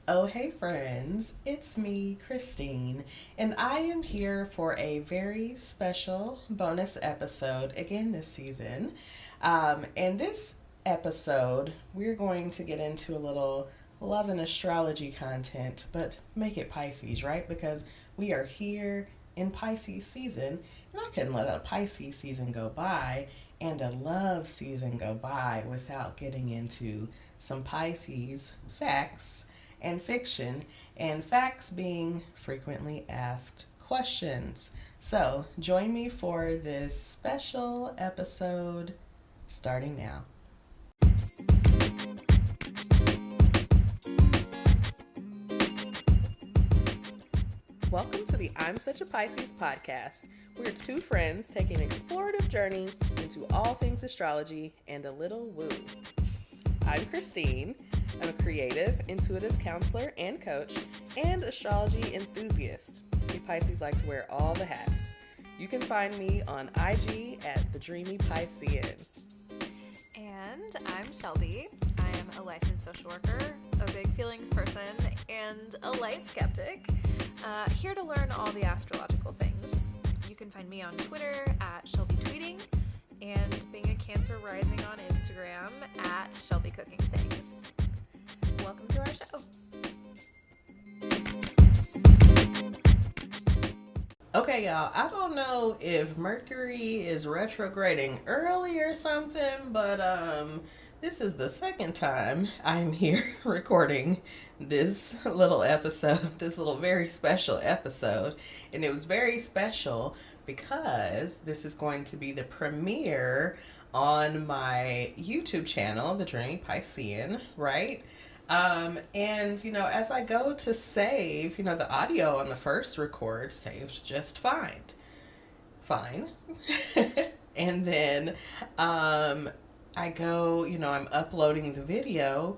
Oh, hey, friends, it's me, Christine, and I am here for a very special bonus episode again this season. And this episode, we're going to get into a little love and astrology content, but make it Pisces, right? Because we are here in Pisces season, and I couldn't let a Pisces season go by and a love season go by without getting into some Pisces facts and fiction, and facts being frequently asked questions. So, join me for this special episode starting now. Welcome to the I'm Such a Pisces podcast. We're two friends taking an explorative journey into all things astrology and a little woo. I'm Christine. I'm a creative, intuitive counselor and coach, and astrology enthusiast. We Pisces like to wear all the hats. You can find me on IG at the Dreamy Piscean. And I'm Shelby. I am a licensed social worker, a big feelings person, and a light skeptic. Here to learn all the astrological things. You can find me on Twitter at Shelby Tweeting, and being a Cancer rising on Instagram at Shelby Cooking Things. Welcome to our show. Okay, y'all, I don't know if Mercury is retrograding early or something, but this is the second time I'm here recording this little episode, this little very special episode, and it was very special because this is going to be the premiere on my YouTube channel, the Dreamy Piscean, right? And as I go to save, the audio on the first record saved just fine. And then, I go, I'm uploading the video,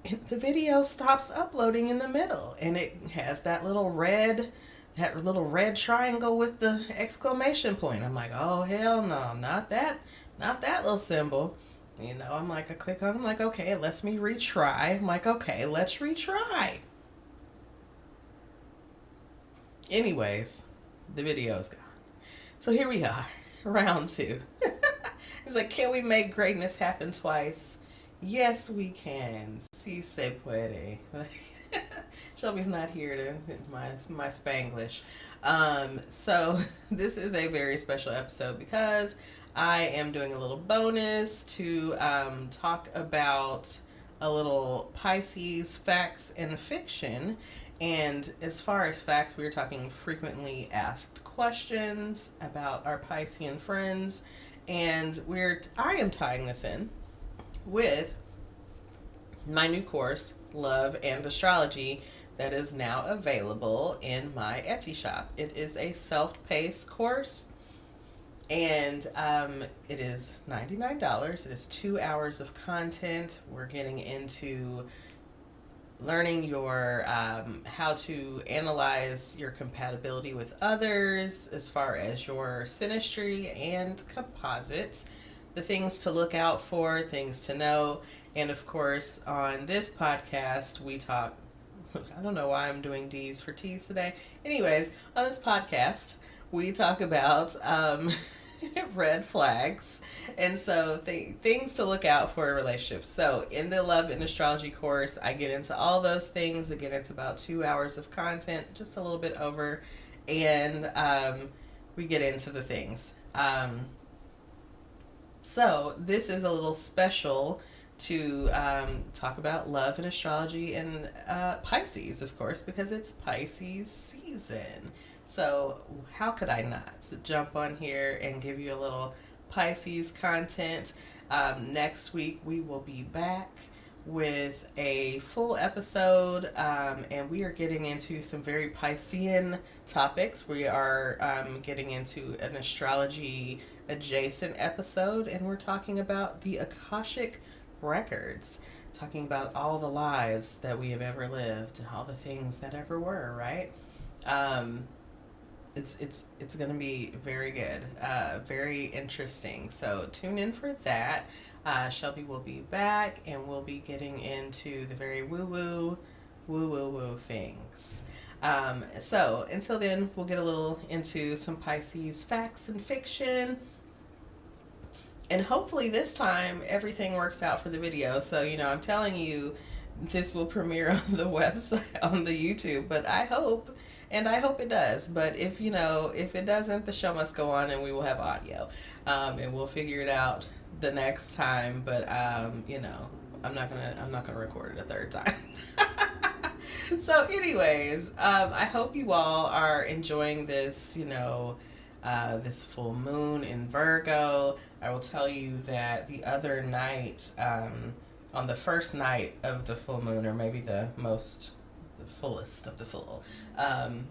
and the video stops uploading in the middle, and it has that little red triangle with the exclamation point. I'm like, oh, hell no, not that little symbol. I'm like, I click on it, I'm like, okay, it lets me retry. I'm like, okay, let's retry. Anyways, the video's gone. So here we are, round two. It's like, can we make greatness happen twice? Yes, we can. Si se puede. Shelby's not here to my Spanglish. So this is a very special episode because I am doing a little bonus to talk about a little Pisces facts and fiction. And as far as facts, we're talking frequently asked questions about our Piscean friends. And I am tying this in with my new course, Love and Astrology, that is now available in my Etsy shop. It is a self-paced course, and it is $99. It is 2 hours of content. We're getting into learning your how to analyze your compatibility with others as far as your synastry and composites, the things to look out for, things to know. And of course, on this podcast, we talk, I don't know why I'm doing D's for T's today. Anyways, on this podcast, we talk about red flags, and so things to look out for in relationships. So in the Love and Astrology course, I get into all those things. Again, it's about 2 hours of content, just a little bit over, and we get into the things. So this is a little special to talk about love and astrology and Pisces, of course, because it's Pisces season. So how could I not jump on here and give you a little Pisces content? Next week we will be back with a full episode, and we are getting into some very Piscean topics. We are getting into an astrology adjacent episode, and we're talking about the Akashic records, talking about all the lives that we have ever lived, all the things that ever were, right? It's going to be very good, very interesting. So tune in for that. Shelby will be back, and we'll be getting into the very woo-woo woo things. So until then, we'll get a little into some Pisces facts and fiction. And hopefully this time everything works out for the video. So, I'm telling you, this will premiere on the website, on the YouTube, but I hope it does. But if it doesn't, the show must go on and we will have audio. And we'll figure it out the next time. But, I'm not gonna record it a third time. So anyways, I hope you all are enjoying this, this full moon in Virgo. I will tell you that the other night, on the first night of the full moon, or maybe the fullest of the full, the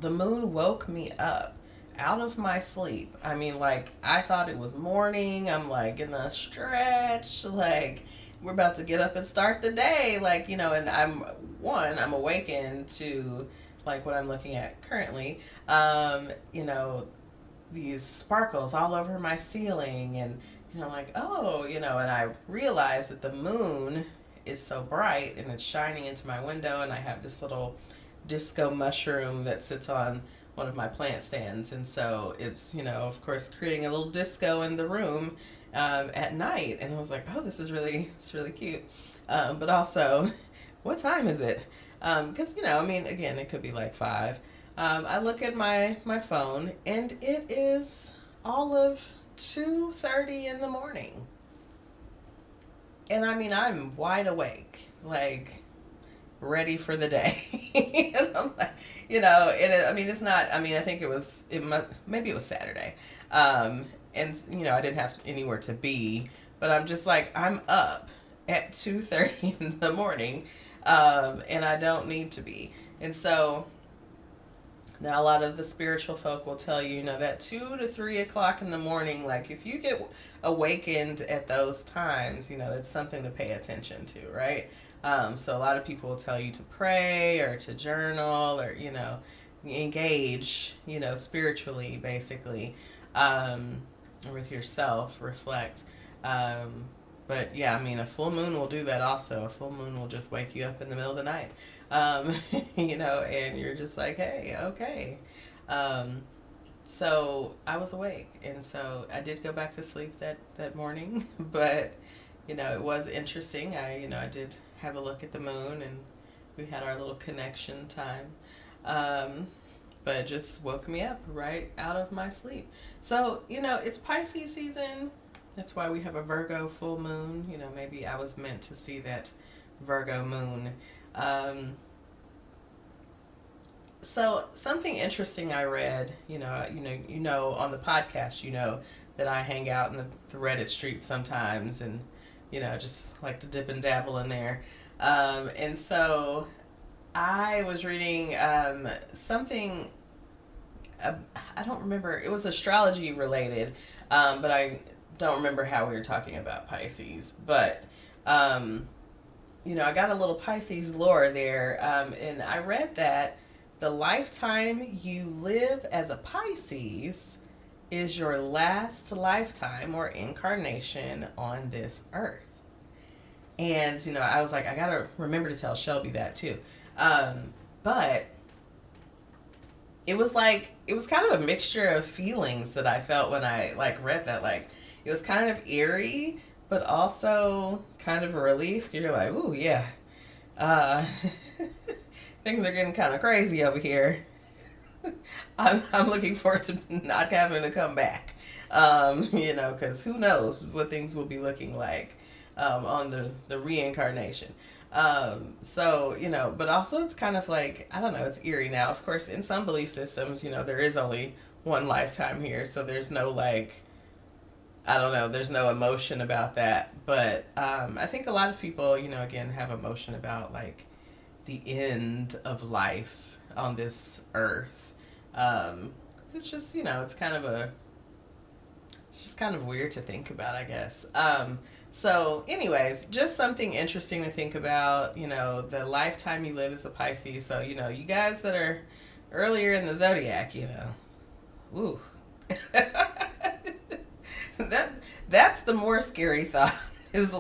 moon woke me up out of my sleep. I mean, like, I thought it was morning. I'm like in a stretch, like we're about to get up and start the day, like, and I'm awakened to like what I'm looking at currently, these sparkles all over my ceiling, and like, oh, and I realized that the moon is so bright and it's shining into my window, and I have this little disco mushroom that sits on one of my plant stands, and so it's, of course, creating a little disco in the room at night. And I was like, oh, it's really cute, but also what time is it? Because again, it could be like 5. I look at my phone and it is all of 2:30 in the morning, and I'm wide awake, like ready for the day. And I'm like, it's not, I think maybe it was Saturday. And, I didn't have anywhere to be, but I'm just like, I'm up at 2:30 in the morning, and I don't need to be. And so now a lot of the spiritual folk will tell you, that 2 to 3 o'clock in the morning, like if you get awakened at those times, it's something to pay attention to, right? So a lot of people will tell you to pray or to journal or, engage, spiritually, basically, with yourself, reflect. But yeah, a full moon will do that also. A full moon will just wake you up in the middle of the night, and you're just like, hey, okay. So I was awake, and so I did go back to sleep that morning, but, it was interesting. I did have a look at the moon, and we had our little connection time. But it just woke me up right out of my sleep. So, it's Pisces season. That's why we have a Virgo full moon. Maybe I was meant to see that Virgo moon. So something interesting I read, on the podcast, that I hang out in the Reddit streets sometimes, and, just like to dip and dabble in there. And so I was reading something, I don't remember, it was astrology related, but I don't remember how we were talking about Pisces. But, I got a little Pisces lore there, and I read that the lifetime you live as a Pisces is your last lifetime or incarnation on this earth. And, I was like, I gotta remember to tell Shelby that too. But it was kind of a mixture of feelings that I felt when I read that. Like, it was kind of eerie, but also kind of a relief. You're like, ooh, yeah. Things are getting kind of crazy over here. I'm looking forward to not having to come back. Because who knows what things will be looking like on the reincarnation. So, but also it's kind of like, I don't know, it's eerie now. Of course, in some belief systems, there is only one lifetime here. So there's no I don't know, there's no emotion about that. But I think a lot of people, again, have emotion about the end of life on this earth. It's just, it's just kind of weird to think about, I guess. So anyways, just something interesting to think about, the lifetime you live as a Pisces. So, you guys that are earlier in the zodiac, ooh, that's the more scary thought, is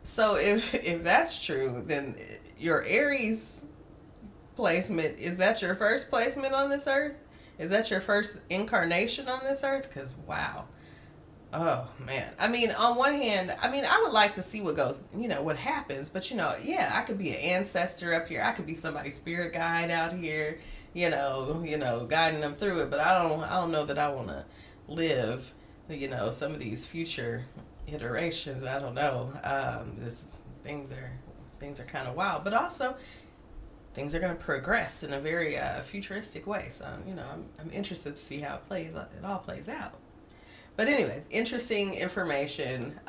So if that's true, then your Aries placement, is that your first placement on this earth? Is that your first incarnation on this earth? Because wow. Oh man. I mean, on one hand, I mean, I would like to see what goes, what happens, but yeah, I could be an ancestor up here. I could be somebody's spirit guide out here, guiding them through it, but I don't know that I want to live, some of these future iterations. I don't know. Things are things are kind of wild, but also things are going to progress in a very futuristic way. So, I'm interested to see how it all plays out. But anyways, interesting information,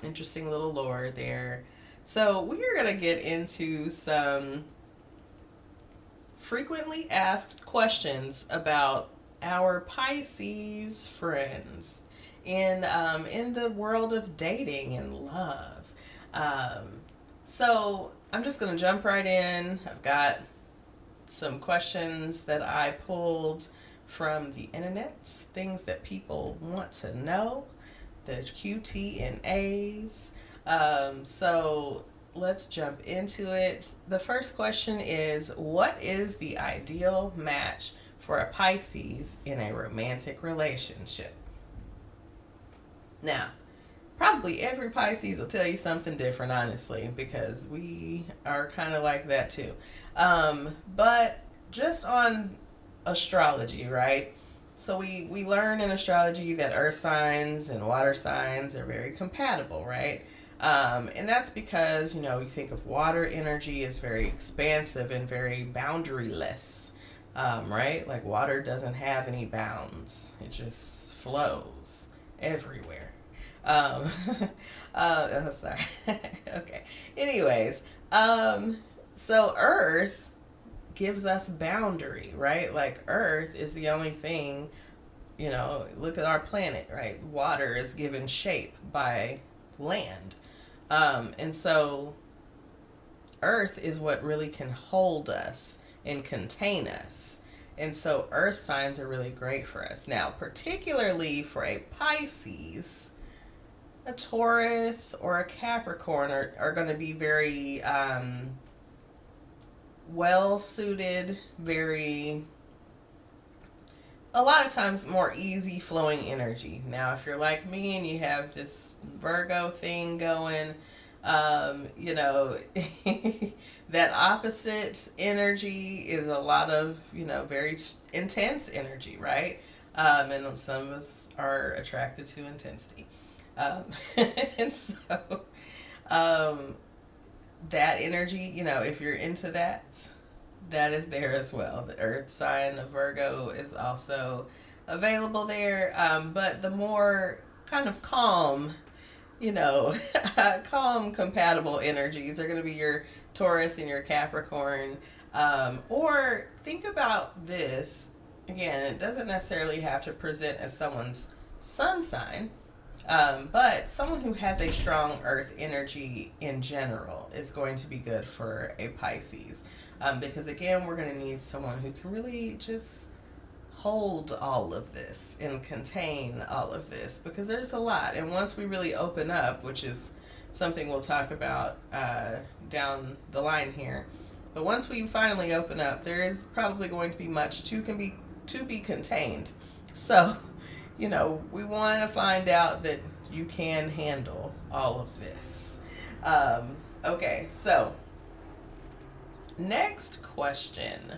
interesting little lore there. So we're gonna get into some frequently asked questions about our Pisces friends in the world of dating and love. So I'm just gonna jump right in. I've got some questions that I pulled from the internet, things that people want to know, the QT&As. So let's jump into it. The first question is, what is the ideal match for a Pisces in a romantic relationship? Now, probably every Pisces will tell you something different, honestly, because we are kind of like that too. But just on astrology, right? So we learn in astrology that earth signs and water signs are very compatible, right? And that's because, you think of water energy as very expansive and very boundaryless, right? Like water doesn't have any bounds. It just flows everywhere. Oh, sorry. Okay. Anyways, so earth gives us boundary, right? Like earth is the only thing, look at our planet, right? Water is given shape by land. And so earth is what really can hold us and contain us. And so earth signs are really great for us. Now, particularly for a Pisces, a Taurus, or a Capricorn are going to be very well suited, a lot of times more easy flowing energy. Now, if you're like me and you have this Virgo thing going, that opposite energy is a lot of, very intense energy, right? And some of us are attracted to intensity. And so, that energy, if you're into that, that is there as well. The earth sign of Virgo is also available there. But the more kind of calm, calm compatible energies are going to be your Taurus and your Capricorn. Or think about this. Again, it doesn't necessarily have to present as someone's sun sign. But someone who has a strong earth energy in general is going to be good for a Pisces. Because again, we're going to need someone who can really just hold all of this and contain all of this, because there's a lot. And once we really open up, which is something we'll talk about down the line here, but once we finally open up, there is probably going to be much to be contained. So, we want to find out that you can handle all of this. Okay, so next question.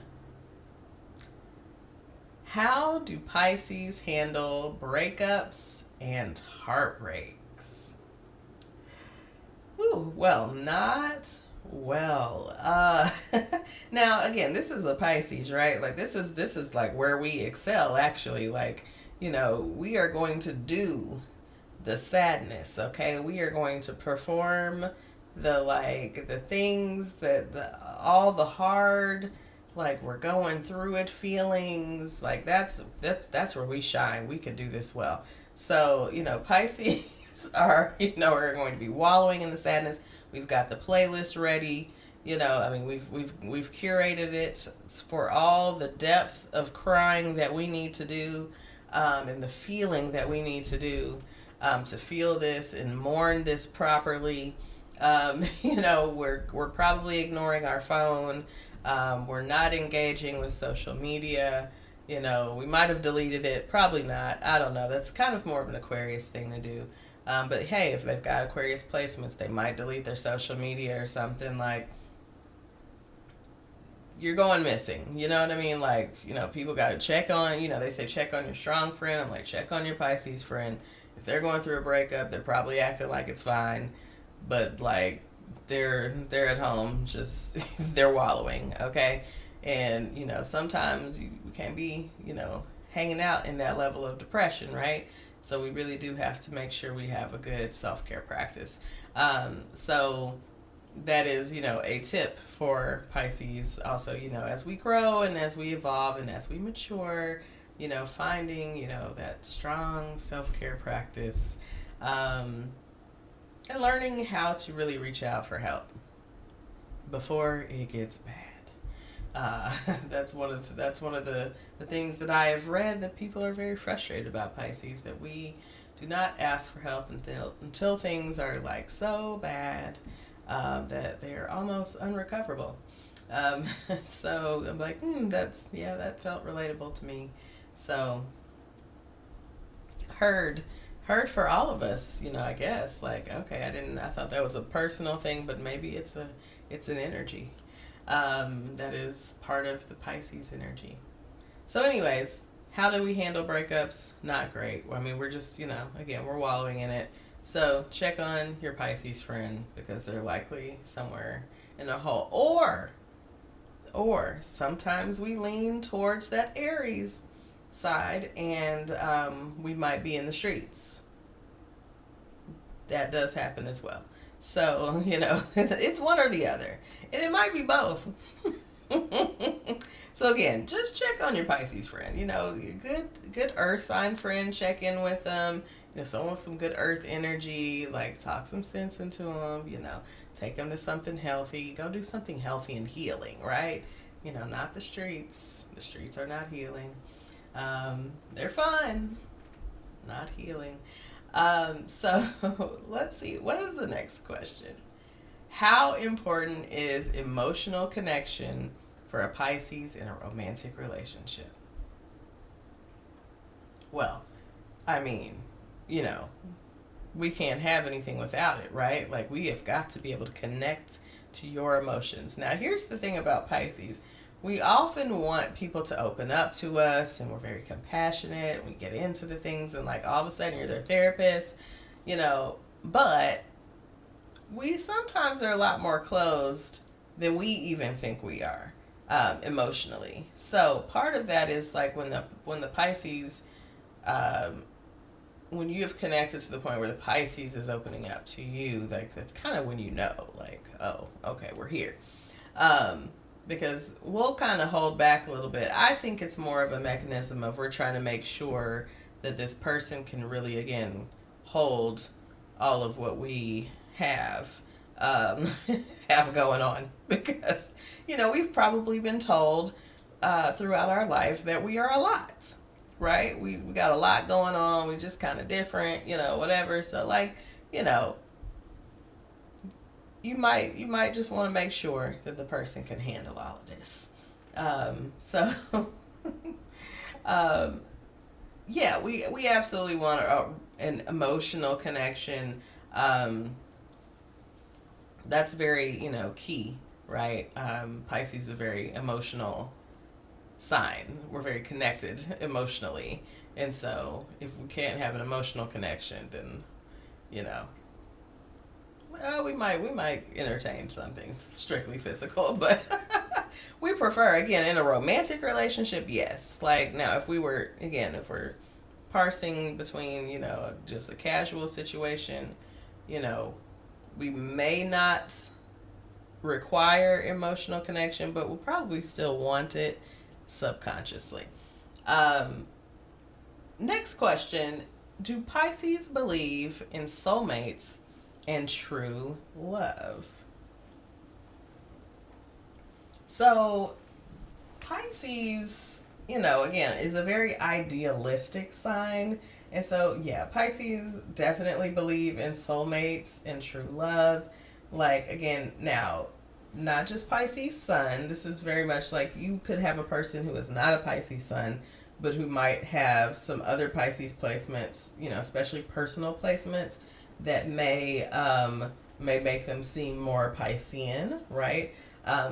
How do Pisces handle breakups and heartbreaks? Ooh, well, not well. Now, again, this is a Pisces, right? Like this is like where we excel, actually. Like, we are going to do the sadness, okay? We are going to perform the things all the hard, like we're going through it feelings, like that's where we shine. We can do this well. So, Pisces are, are going to be wallowing in the sadness. We've got the playlist ready. We've curated it for all the depth of crying that we need to do, and the feeling that we need to do. to feel this and mourn this properly. We're probably ignoring our phone. We're not engaging with social media. We might have deleted it, probably not. I don't know. That's kind of more of an Aquarius thing to do. But hey, if they've got Aquarius placements, they might delete their social media or something. Like, you're going missing. You know what I mean? Like, people got to check on, they say check on your strong friend. I'm like, check on your Pisces friend. If they're going through a breakup, they're probably acting like it's fine. But, like, they're at home, just, they're wallowing, okay? And, sometimes we can't be, hanging out in that level of depression, right? So we really do have to make sure we have a good self-care practice. So that is, a tip for Pisces. Also, as we grow and as we evolve and as we mature, finding, that strong self-care practice, and learning how to really reach out for help before it gets bad. That's one of the things that I have read, that people are very frustrated about Pisces, that we do not ask for help until things are like so bad that they are almost unrecoverable. So I'm like, that felt relatable to me. So heard for all of us, I guess, like, okay, I thought that was a personal thing, but maybe it's an energy that is part of the Pisces energy. So anyways, how do we handle breakups? Not great. I mean, we're just, again, we're wallowing in it. So check on your Pisces friend, because they're likely somewhere in a hole. Or sometimes we lean towards that Aries side, and we might be in the streets. That does happen as well. So, it's one or the other. And it might be both. So again, just check on your Pisces friend. Your good earth sign friend, check in with them. Someone with some good earth energy, like, talk some sense into them, take them to something healthy. Go do something healthy and healing, right? Not the streets. The streets are not healing. They're fun, not healing. So let's see. What is the next question? How important is emotional connection for a Pisces in a romantic relationship? Well, I mean, we can't have anything without it, right? Like, we have got to be able to connect to your emotions. Now, here's the thing about Pisces. We often want people to open up to us, and we're very compassionate, and we get into the things, and, like, all of a sudden you're their therapist, but we sometimes are a lot more closed than we even think we are, emotionally. So part of that is, like, when the Pisces, when you have connected to the point where the Pisces is opening up to you, like, that's kind of when like, oh, okay, we're here. Because we'll kind of hold back a little bit. I think it's more of a mechanism of, we're trying to make sure that this person can really, again, hold all of what we have going on. Because, we've probably been told throughout our life that we are a lot, right? We got a lot going on. We're just kind of different, whatever. So, like, you might just want to make sure that the person can handle all of this. Yeah, we absolutely want an emotional connection. That's very, key, right? Pisces is a very emotional sign. We're very connected emotionally. And so if we can't have an emotional connection, then, well, we might entertain something strictly physical, but we prefer, again, in a romantic relationship, yes. Like, now, if we're parsing between, just a casual situation, we may not require emotional connection, but we'll probably still want it subconsciously. Next question. Do Pisces believe in soulmates and true love? So Pisces, again, is a very idealistic sign, And so, yeah, Pisces definitely believe in soulmates and true love. Like, again, now, not just Pisces sun. This is very much like you could have a person who is not a Pisces sun, but who might have some other Pisces placements, especially personal placements that may make them seem more Piscean, right?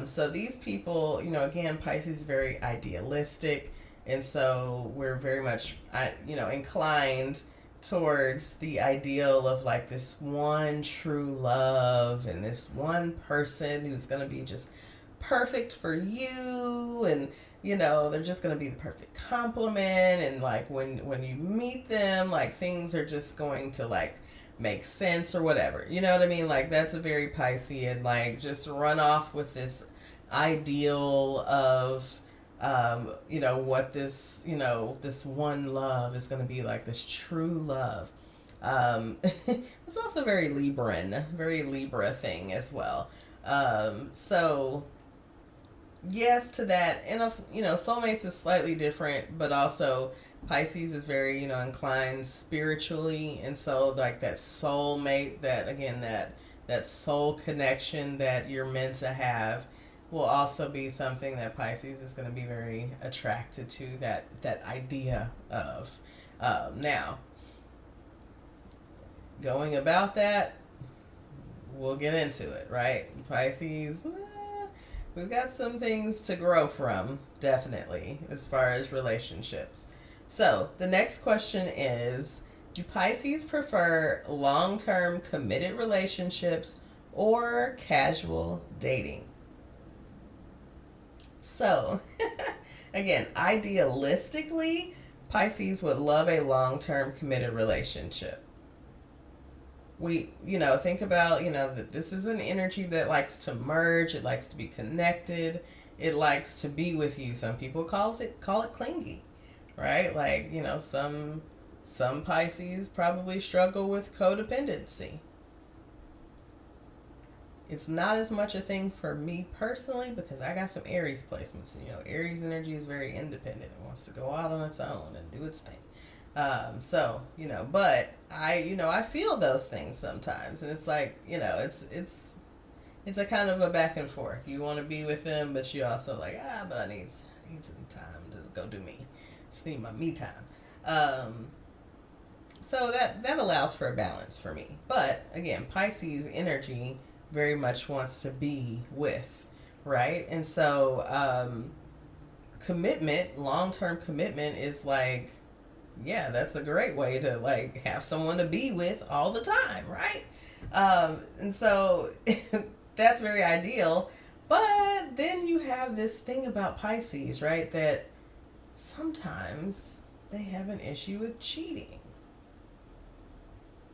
So these people, again, Pisces is very idealistic, and so we're very much, inclined towards the ideal of like this one true love and this one person who's going to be just perfect for you, and they're just going to be the perfect complement, and like when you meet them, like things are just going to like make sense or whatever, you know what I mean? Like that's a very Piscean, like just run off with this ideal of what this one love is going to be, like this true love. It's also very Libra thing as well. So yes to that. And soulmates is slightly different, but also Pisces is very, inclined spiritually, and so like that soulmate, that again, that soul connection that you're meant to have will also be something that Pisces is going to be very attracted to, that idea of. Now, going about that, we'll get into it, right? Pisces, we've got some things to grow from, definitely, as far as relationships. So, the next question is, do Pisces prefer long-term committed relationships or casual dating? So, again, idealistically, Pisces would love a long-term committed relationship. We, think about, that this is an energy that likes to merge, it likes to be connected, it likes to be with you. Some people call it clingy, right? Like, some Pisces probably struggle with codependency. It's not as much a thing for me personally because I got some Aries placements. And, Aries energy is very independent. It wants to go out on its own and do its thing. So, but I feel those things sometimes. And it's like, it's a kind of a back and forth. You want to be with them, but you also like, but I need some time to go do me. Just need my me time. So that allows for a balance for me. But again, Pisces energy very much wants to be with, right? And so commitment, long-term commitment is like, yeah, that's a great way to like have someone to be with all the time, right? And so that's very ideal. But then you have this thing about Pisces, right? That sometimes they have an issue with cheating.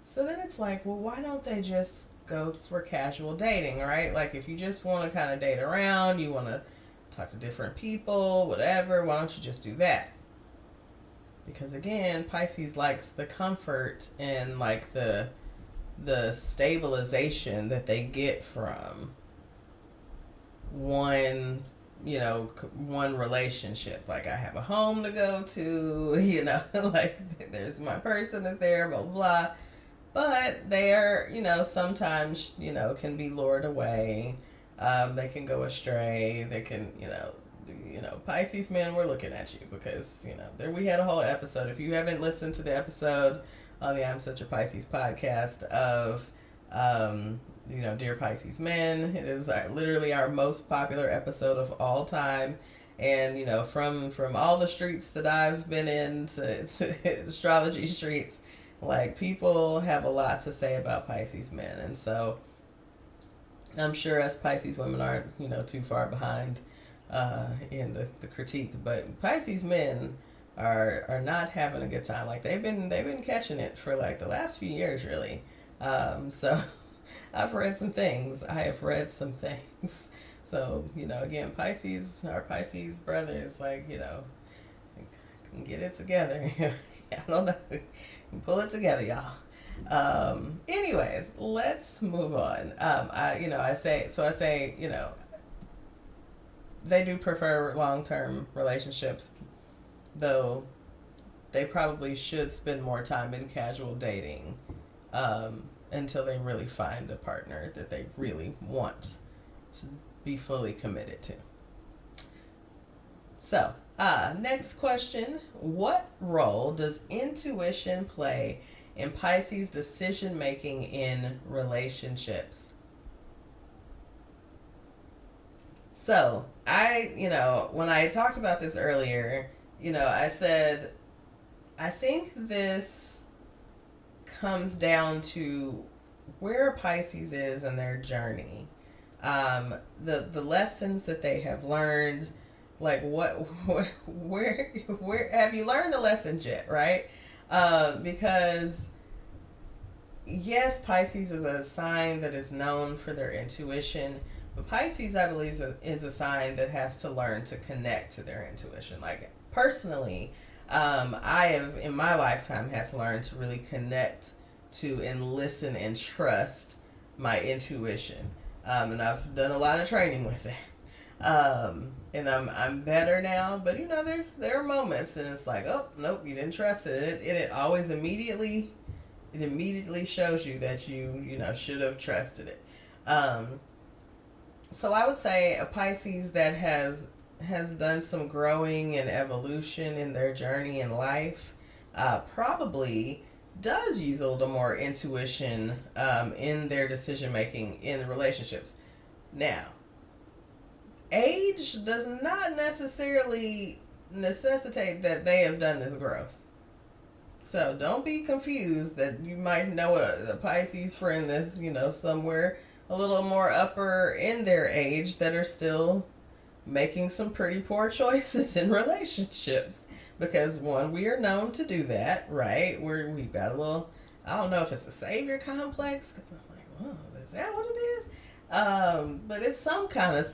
So then it's like, well, why don't they just go for casual dating, right? Like if you just want to kind of date around, you want to talk to different people, whatever, why don't you just do that? Because again, Pisces likes the comfort and like the stabilization that they get from one relationship. Like I have a home to go to, like there's my person that's there, blah, blah. But they are, sometimes, can be lured away. They can go astray. They can, Pisces men, we're looking at you because, there we had a whole episode. If you haven't listened to the episode on the I'm Such a Pisces podcast of, Dear Pisces Men, it is literally our most popular episode of all time. And, from all the streets that I've been in to astrology streets, like people have a lot to say about Pisces men. And so I'm sure us Pisces women aren't, too far behind in the critique, but Pisces men are not having a good time. Like they've been catching it for like the last few years, really. So I've read some things. I have read some things. So, again, our Pisces brothers, like, can get it together. I don't know. Pull it together, y'all. Anyways, let's move on. I say, they do prefer long-term relationships, though they probably should spend more time in casual dating until they really find a partner that they really want to be fully committed to. So, next question. What role does intuition play in Pisces decision making in relationships? So, when I talked about this earlier, I said, I think this comes down to where Pisces is in their journey. The lessons that they have learned, like where have you learned the lessons yet, right? Because yes, Pisces is a sign that is known for their intuition, but Pisces, I believe, is a sign that has to learn to connect to their intuition. Like, personally, I have, in my lifetime, had to learn to really connect to and listen and trust my intuition. And I've done a lot of training with it. And I'm better now, but there are moments and it's like, oh, nope, you didn't trust it. It always immediately shows you that you should have trusted it. So I would say a Pisces that has done some growing and evolution in their journey in life probably does use a little more intuition in their decision making in relationships. Now, age does not necessarily necessitate that they have done this growth. So don't be confused that you might know a Pisces friend that's, somewhere a little more upper in their age that are still making some pretty poor choices in relationships. Because one, we are known to do that, right? We've got a little, I don't know if it's a savior complex, because I'm like, whoa, is that what it is? But it's some kind of,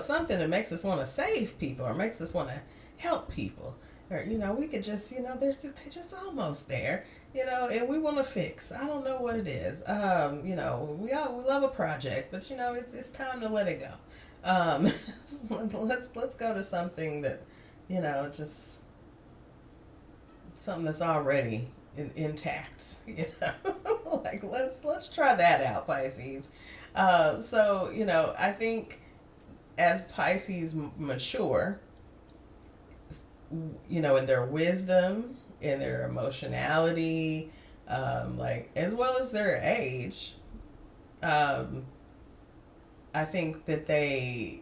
something that makes us want to save people or makes us want to help people. Or, we could just, they're just almost there, and we want to fix. I don't know what it is. We love a project, but, it's time to let it go. Let's go to something that, just something that's already intact, like let's try that out, Pisces. So, I think as Pisces mature, in their wisdom, in their emotionality, like as well as their age, I think that they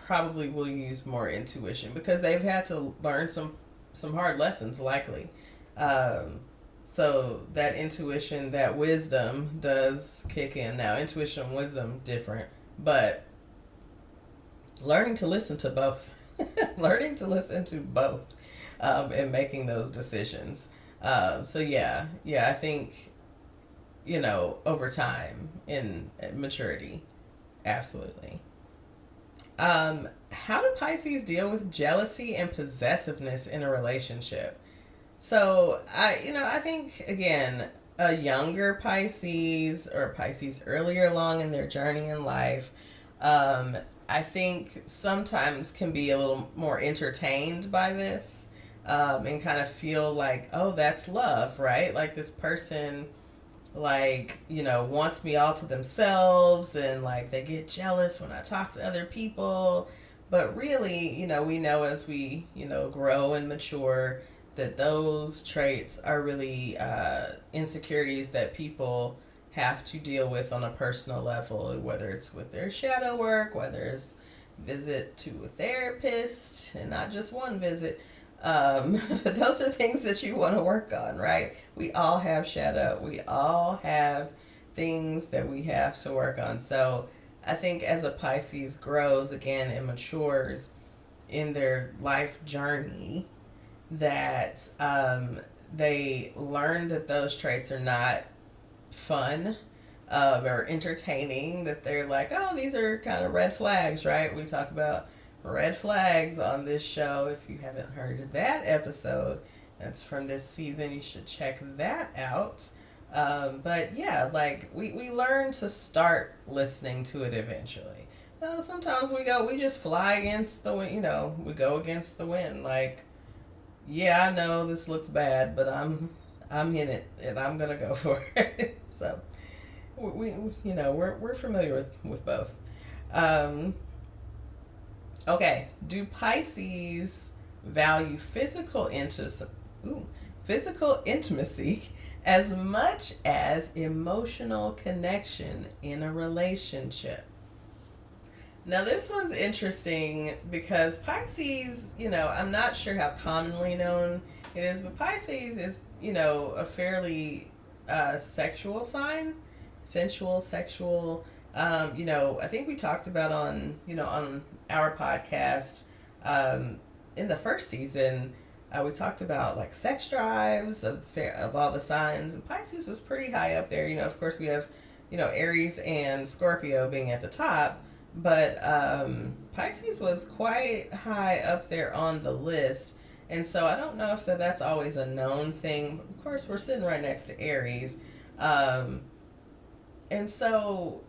probably will use more intuition because they've had to learn some hard lessons, likely. So that intuition, that wisdom does kick in. Now, intuition and wisdom, different, but learning to listen to both. Learning to listen to both and making those decisions. So yeah, I think, over time in maturity, absolutely. How do Pisces deal with jealousy and possessiveness in a relationship? So I think, again, a younger Pisces or Pisces earlier along in their journey in life, I think sometimes can be a little more entertained by this and kind of feel like, oh, that's love, right? Like this person, like, wants me all to themselves and like they get jealous when I talk to other people. But really, we know as we, grow and mature that those traits are really insecurities that people have to deal with on a personal level, whether it's with their shadow work, whether it's visit to a therapist, and not just one visit. But those are things that you want to work on, right? We all have shadow. We all have things that we have to work on. So I think as a Pisces grows again and matures in their life journey, that they learn that those traits are not fun or entertaining, that they're like, oh, these are kind of red flags, right? We talk about red flags on this show. If you haven't heard that episode, that's from this season, you should check that out. But yeah, like we learn to start listening to it eventually. Well, sometimes we just fly against the wind, we go against the wind. Like, yeah, I know this looks bad, but I'm in it and I'm gonna go for it. So we're familiar with both. Um, okay, do Pisces value physical intimacy as much as emotional connection in a relationship? Now, this one's interesting because Pisces, I'm not sure how commonly known it is, but Pisces is, a fairly sexual sign, sensual, sexual. I think we talked about on our podcast in the first season, we talked about like sex drives of all the signs, and Pisces is pretty high up there. Of course, we have, Aries and Scorpio being at the top. But Pisces was quite high up there on the list. And so I don't know if that's always a known thing. Of course, we're sitting right next to Aries. And so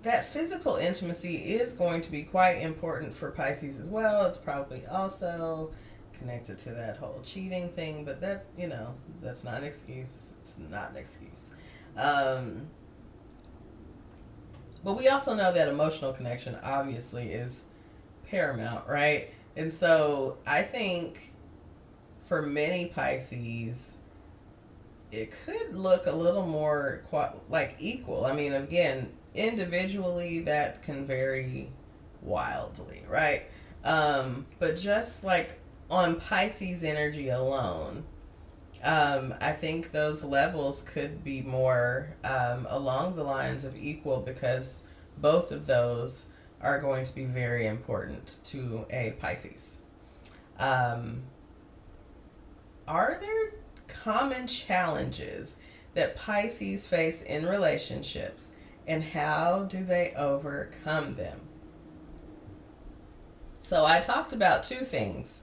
that physical intimacy is going to be quite important for Pisces as well. It's probably also connected to that whole cheating thing. But that's not an excuse. It's not an excuse. But we also know that emotional connection obviously is paramount, right? And so I think for many Pisces, it could look a little more like equal. I mean, again, individually that can vary wildly, right? But just like on Pisces energy alone, I think those levels could be more along the lines of equal because both of those are going to be very important to a Pisces. Are there common challenges that Pisces face in relationships, and how do they overcome them? So I talked about two things.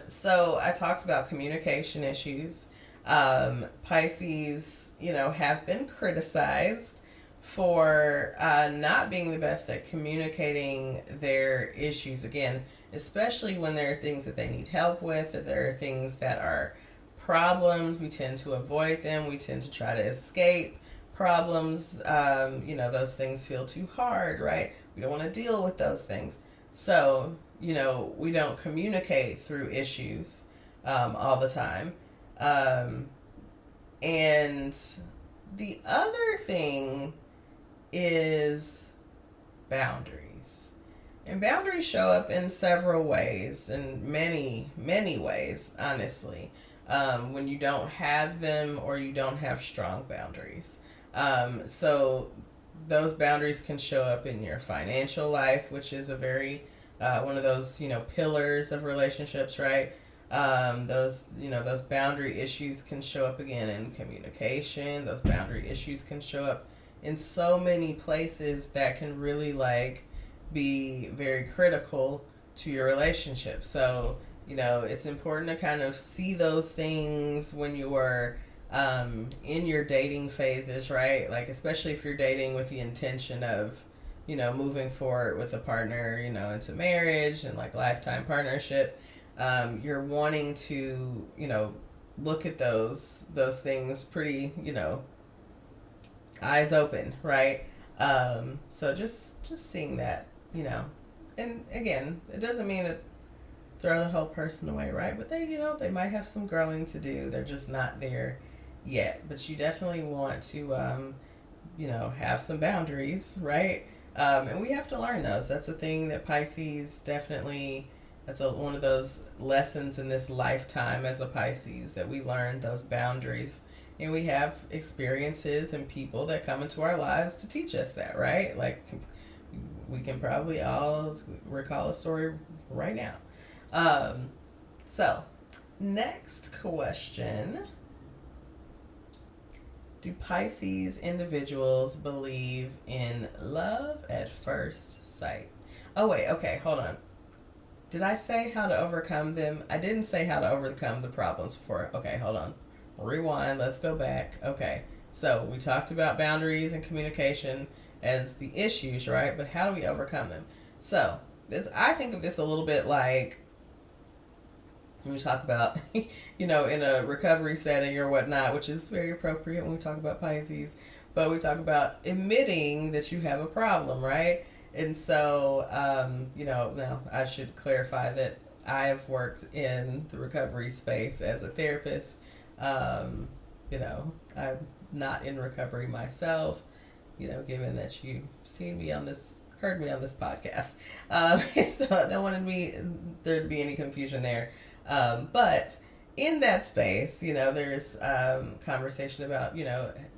So I talked about communication issues. Pisces, have been criticized for not being the best at communicating their issues. Again, especially when there are things that they need help with, if there are things that are problems, we tend to avoid them. We tend to try to escape problems. Those things feel too hard, right? We don't want to deal with those things. So, we don't communicate through issues all the time. And the other thing is boundaries. And boundaries show up in several ways, in many, many ways, honestly, when you don't have them or you don't have strong boundaries. So those boundaries can show up in your financial life, which is a very one of those pillars of relationships, right? Those boundary issues can show up again in communication. Those boundary issues can show up in so many places that can really be very critical to your relationship. So it's important to kind of see those things when you are in your dating phases, right? Like, especially if you're dating with the intention of, moving forward with a partner, into marriage and lifetime partnership. You're wanting to, look at those things pretty, eyes open, right? So just seeing that, and again, it doesn't mean that throw the whole person away, right? But they might have some growing to do. They're just not there yet. But you definitely want to, have some boundaries, right? And we have to learn those. That's a thing that Pisces definitely, one of those lessons in this lifetime as a Pisces, that we learn those boundaries. And we have experiences and people that come into our lives to teach us that, right? We can probably all recall a story right now. So, next question. Do Pisces individuals believe in love at first sight? Oh, wait, okay, hold on. Did I say how to overcome them? I didn't say how to overcome the problems before. Okay, hold on. Rewind, let's go back. Okay, so we talked about boundaries and communication as the issues, right? But how do we overcome them? So, I think of this a little bit like We talk about, in a recovery setting or whatnot, which is very appropriate when we talk about Pisces. But we talk about admitting that you have a problem, right? And so, now I should clarify that I have worked in the recovery space as a therapist. I'm not in recovery myself, given that you've heard me on this podcast. So I don't want there to be any confusion there. But in that space, there's conversation about,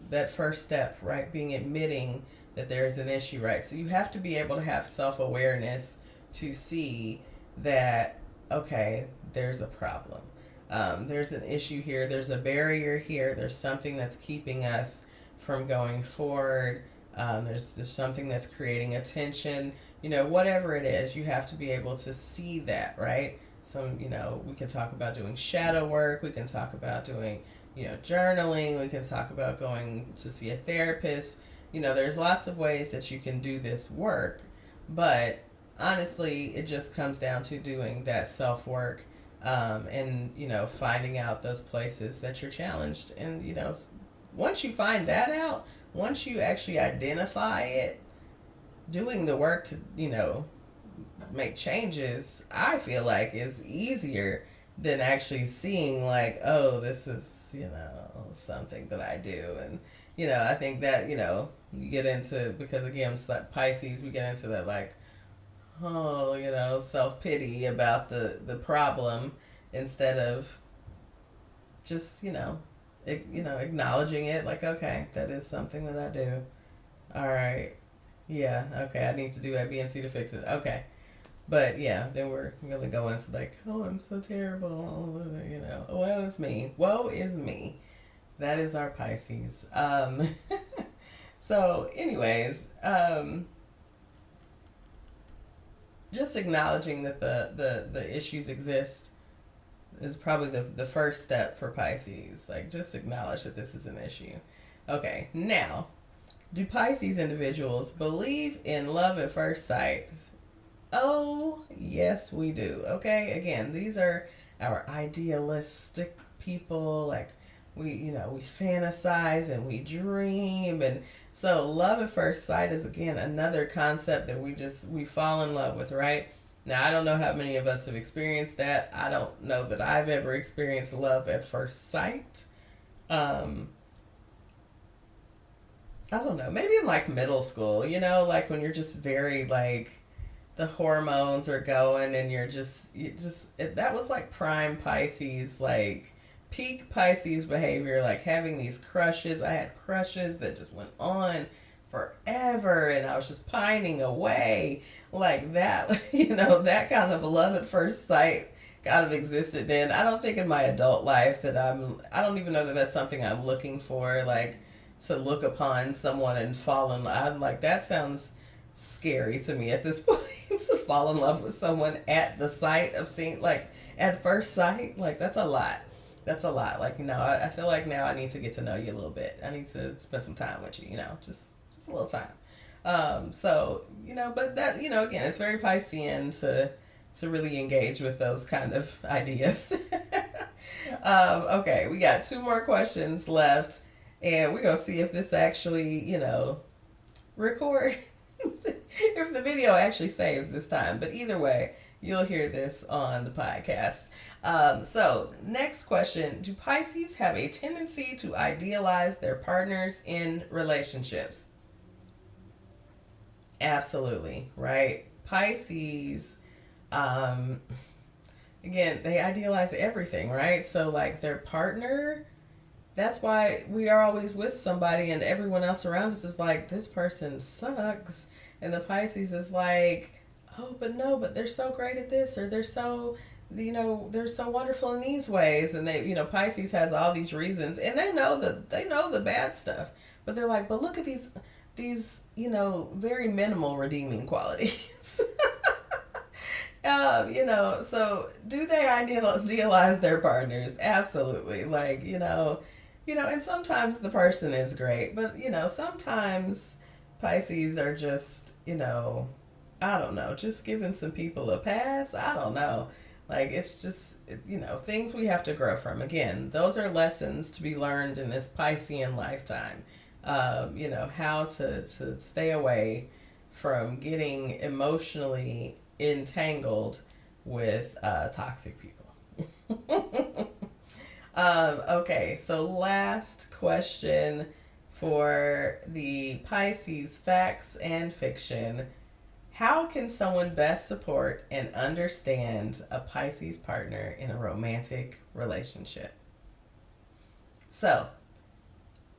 that first step, right? Being admitting that there's an issue, right? So you have to be able to have self-awareness to see that, okay, there's a problem. There's an issue here. There's a barrier here. There's something that's keeping us from going forward. There's something that's creating a tension. Whatever it is, you have to be able to see that, right? We can talk about doing shadow work. We can talk about doing, journaling. We can talk about going to see a therapist. There's lots of ways that you can do this work, but honestly, it just comes down to doing that self-work, and, finding out those places that you're challenged. And, once you find that out, once you actually identify it, doing the work to, make changes, I feel like is easier than actually seeing like, oh, this is, something that I do. And, I think that, you get into, because again, it's like Pisces, we get into that like, self-pity about the problem instead of just, acknowledging it like, okay, that is something that I do. All right. Yeah. Okay. I need to do A, B, and C to fix it. Okay. But yeah, then we're going to go into like, oh, I'm so terrible. Woe is me. Woe is me. That is our Pisces. So anyways, just acknowledging that the issues exist is probably the first step for Pisces. Like, just acknowledge that this is an issue. Okay, now, do Pisces individuals believe in love at first sight? Oh, yes, we do. Okay, again, these are our idealistic people. Like, we fantasize and we dream. And so love at first sight is, again, another concept that we fall in love with, right? Now, I don't know how many of us have experienced that. I don't know that I've ever experienced love at first sight. I don't know. Maybe in like middle school, like when you're just very like, the hormones are going and that was like prime Pisces, like peak Pisces behavior, like having these crushes. I had crushes that just went on forever and I was just pining away like that. That kind of love at first sight kind of existed then. I don't think in my adult life that I don't even know that that's something I'm looking for, like to look upon someone and fall in love. I'm like, that sounds scary to me at this point. To fall in love with someone at the sight of seeing, like at first sight, like that's a lot. Like, I feel like now I need to get to know you a little bit. I need to spend some time with you, just a little time. So, but that, again, it's very Piscean to really engage with those kind of ideas. Okay, we got 2 more questions left and we're going to see if this actually, record. If the video actually saves this time. But either way, you'll hear this on the podcast. So, next question. Do Pisces have a tendency to idealize their partners in relationships? Absolutely, right? Pisces, again, they idealize everything, right? So, like, their partner, that's why we are always with somebody and everyone else around us is like, this person sucks. And the Pisces is like, oh, but they're so great at this, or they're so wonderful in these ways. And they, Pisces has all these reasons and they know the bad stuff, but they're like, but look at these, very minimal redeeming qualities. So do they idealize their partners? Absolutely. Like, and sometimes the person is great, but, sometimes Pisces are just, I don't know, just giving some people a pass. I don't know. Like, it's just, things we have to grow from. Again, those are lessons to be learned in this Piscean lifetime. How to stay away from getting emotionally entangled with toxic people. Okay, so last question for the Pisces facts and fiction. How can someone best support and understand a Pisces partner in a romantic relationship? So,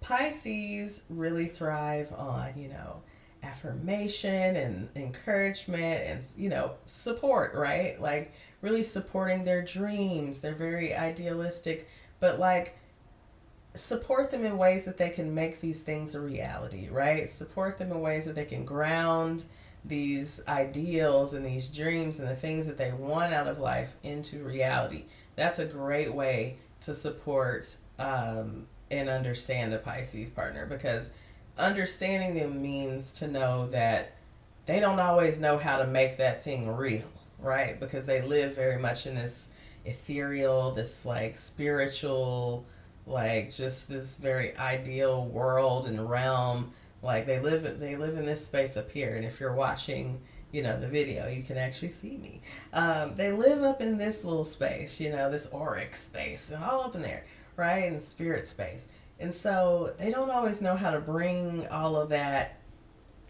Pisces really thrive on, affirmation and encouragement and, support, right? Like, really supporting their dreams. They're very idealistic, but like, support them in ways that they can make these things a reality, right? Support them in ways that they can ground these ideals and these dreams and the things that they want out of life into reality. That's a great way to support and understand a Pisces partner, because understanding them means to know that they don't always know how to make that thing real, right? Because they live very much in this ethereal, this like spiritual, like just this very ideal world and realm. Like they live in this space up here, and if you're watching, the video, you can actually see me. They live up in this little space, this auric space, all up in there, right, in spirit space. And so they don't always know how to bring all of that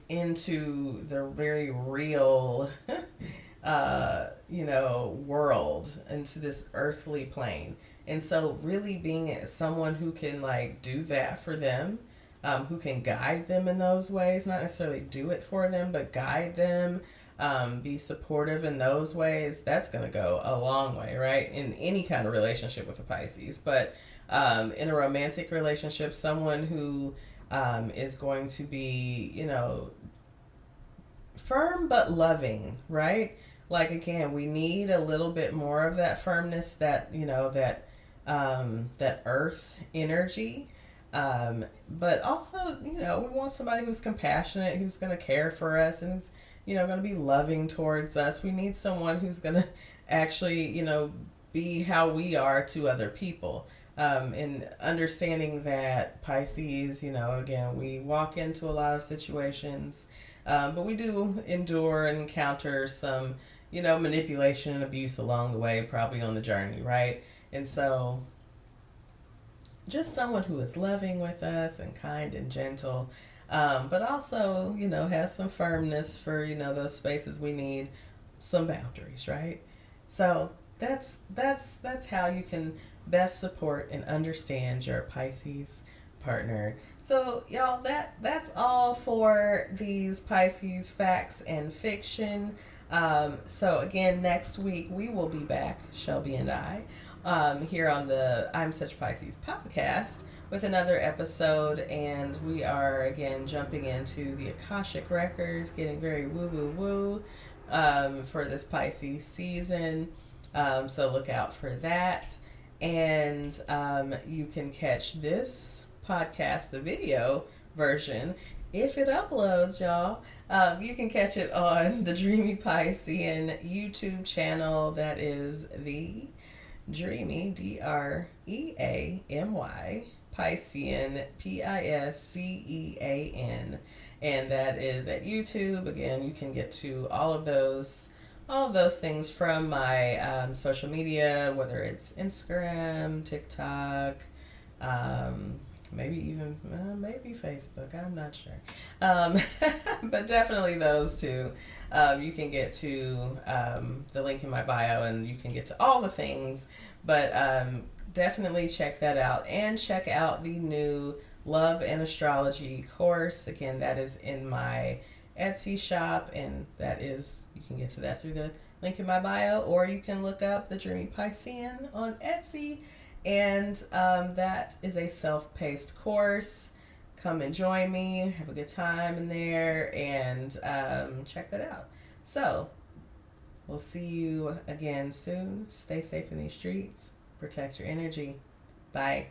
into the very real, world, into this earthly plane. And so, really being someone who can like do that for them, who can guide them in those ways, not necessarily do it for them, but guide them, be supportive in those ways, that's going to go a long way, right? In any kind of relationship with a Pisces. But in a romantic relationship, someone who is going to be, firm but loving, right? Like, again, we need a little bit more of that firmness, that, that earth energy. But also, we want somebody who's compassionate, who's going to care for us, and who's, going to be loving towards us. We need someone who's going to actually, be how we are to other people. And understanding that Pisces, again, we walk into a lot of situations, but we do endure and encounter some, manipulation and abuse along the way, probably on the journey, right? And so just someone who is loving with us and kind and gentle, but also, has some firmness for, those spaces we need, some boundaries, right? So that's how you can best support and understand your Pisces partner. So y'all, that's all for these Pisces facts and fiction. So again, next week we will be back, Shelby and I, here on the I'm Such Pisces podcast with another episode, and we are again jumping into the Akashic records, getting very woo for this Pisces season. So look out for that. And you can catch this podcast, the video version, if it uploads, y'all. You can catch it on the Dreamy Piscean YouTube channel. That is the Dreamy, Dreamy, Piscean, Piscean. And that is at YouTube. Again, you can get to all of those things from my social media, whether it's Instagram, TikTok, maybe even maybe Facebook. I'm not sure, but definitely those two. You can get to the link in my bio, and you can get to all the things. But definitely check that out, and check out the new Love and Astrology course. Again, that is in my Etsy shop, and that is, you can get to that through the link in my bio, or you can look up the Dreamy Piscean on Etsy, and that is a self-paced course. Come and join me, have a good time in there, and check that out. So we'll see you again soon. Stay safe in these streets, protect your energy. Bye.